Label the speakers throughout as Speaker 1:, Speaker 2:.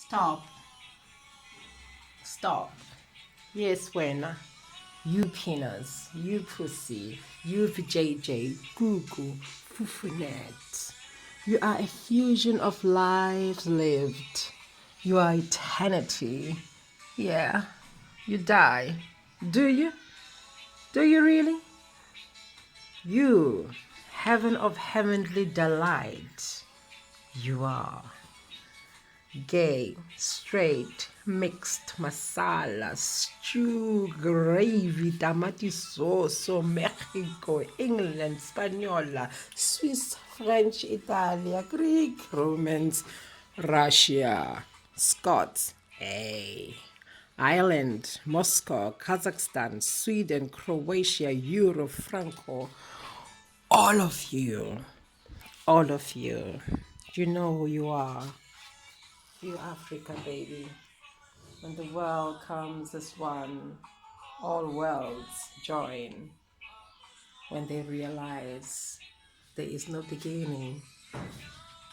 Speaker 1: Stop. Stop. Yes, when you penis, you pussy, you JJ, Gugu, Fufunet. You are a fusion of lives lived. You are eternity. Yeah, you die. Do you? Do you really? You, heaven of heavenly delight. You are. Gay, straight, mixed, masala, stew, gravy, tamati sauce, Mexico, England, Spanola, Swiss, French, Italia, Greek, Romans, Russia, Scots, hey, Ireland, Moscow, Kazakhstan, Sweden, Croatia, Euro, Franco, all of you, you know who you are. You Africa, baby. When the world comes as one, all worlds join. When they realize there is no beginning,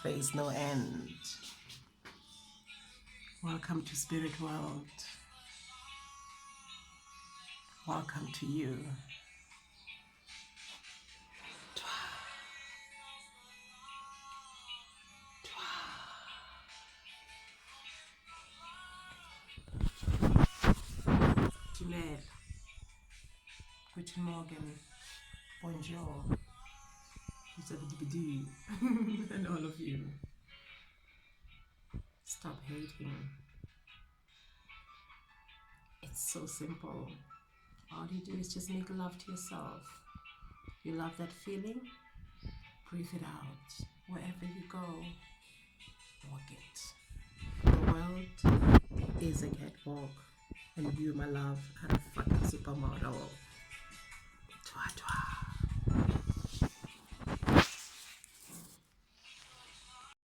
Speaker 1: there is no end. Welcome to Spirit World. Welcome to you. Dumela. Guten Morgen. Bonjour. And all of you. Stop hating. It's so simple. All you do is just make love to yourself. You love that feeling? Breathe it out. Wherever you go, walk it. The world is a catwalk. And you, my love, are a fucking supermodel. Twa twa.